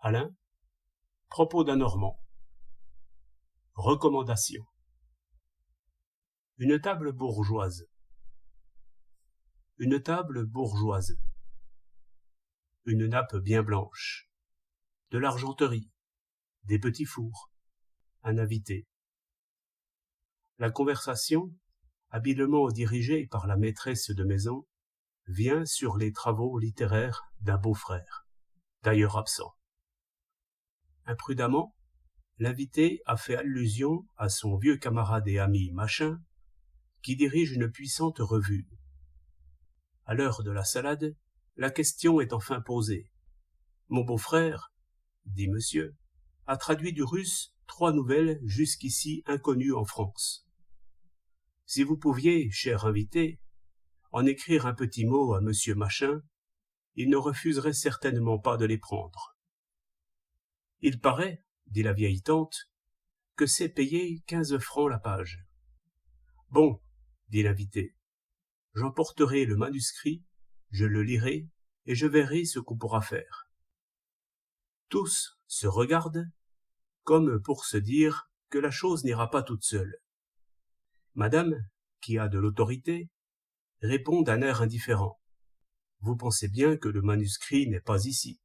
Alain, propos d'un Normand. Recommandation. Une table bourgeoise. Une table bourgeoise. Une nappe bien blanche. De l'argenterie. Des petits fours. Un invité. La conversation, habilement dirigée par la maîtresse de maison, vient sur les travaux littéraires d'un beau-frère, d'ailleurs absent. Imprudemment, l'invité a fait allusion à son vieux camarade et ami Machin, qui dirige une puissante revue. À l'heure de la salade, la question est enfin posée. Mon beau-frère, dit monsieur, a traduit du russe 3 nouvelles jusqu'ici inconnues en France. Si vous pouviez, cher invité, en écrire un petit mot à monsieur Machin, il ne refuserait certainement pas de les prendre. Il paraît, dit la vieille tante, que c'est payé 15 francs la page. Bon, dit l'invité, j'emporterai le manuscrit, je le lirai, et je verrai ce qu'on pourra faire. Tous se regardent, comme pour se dire que la chose n'ira pas toute seule. Madame, qui a de l'autorité, répond d'un air indifférent. Vous pensez bien que le manuscrit n'est pas ici.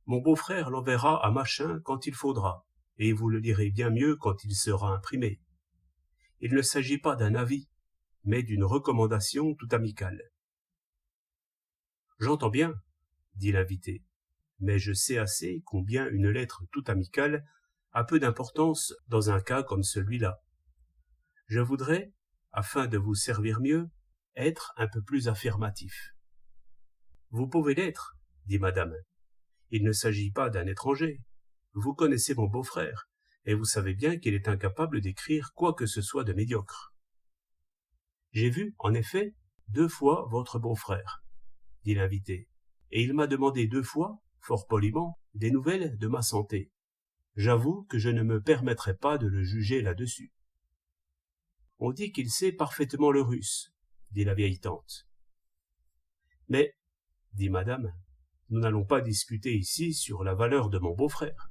Mon beau-frère l'enverra à Machin quand il faudra, et vous le lirez bien mieux quand il sera imprimé. Il ne s'agit pas d'un avis, mais d'une recommandation tout amicale. J'entends bien, dit l'invité, mais je sais assez combien une lettre tout amicale a peu d'importance dans un cas comme celui-là. Je voudrais, afin de vous servir mieux, être un peu plus affirmatif. Vous pouvez l'être, dit madame. Il ne s'agit pas d'un étranger. Vous connaissez mon beau-frère, et vous savez bien qu'il est incapable d'écrire quoi que ce soit de médiocre. J'ai vu, en effet, 2 fois votre beau-frère, dit l'invité, et il m'a demandé 2 fois, fort poliment, des nouvelles de ma santé. J'avoue que je ne me permettrai pas de le juger là-dessus. On dit qu'il sait parfaitement le russe, dit la vieille tante. Mais, dit madame, nous n'allons pas discuter ici sur la valeur de mon beau-frère.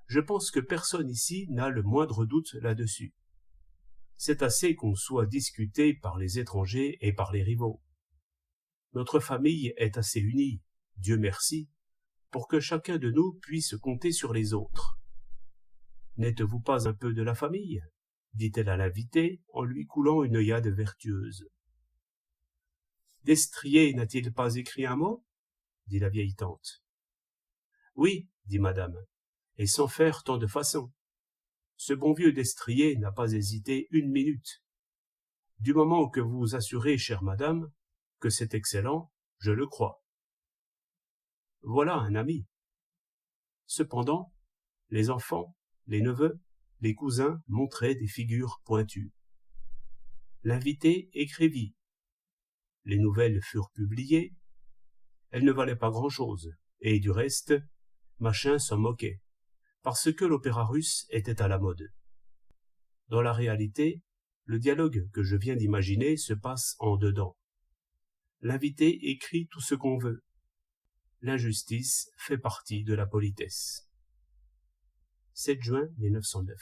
Je pense que personne ici n'a le moindre doute là-dessus. C'est assez qu'on soit discuté par les étrangers et par les rivaux. Notre famille est assez unie, Dieu merci, pour que chacun de nous puisse compter sur les autres. N'êtes-vous pas un peu de la famille ? Dit-elle à l'invité en lui coulant une œillade vertueuse. Destrier n'a-t-il pas écrit un mot ? Dit la vieille tante. Oui, dit madame, et sans faire tant de façons. Ce bon vieux Destrier n'a pas hésité 1 minute. Du moment que vous vous assurez, chère madame, que c'est excellent, je le crois. Voilà un ami. Cependant, les enfants, les neveux, les cousins montraient des figures pointues. L'invité écrivit. Les nouvelles furent publiées. Elles ne valaient pas grand-chose, et du reste, Machin s'en moquait, parce que l'opéra russe était à la mode. Dans la réalité, le dialogue que je viens d'imaginer se passe en dedans. L'invité écrit tout ce qu'on veut. L'injustice fait partie de la politesse. 7 juin 1909.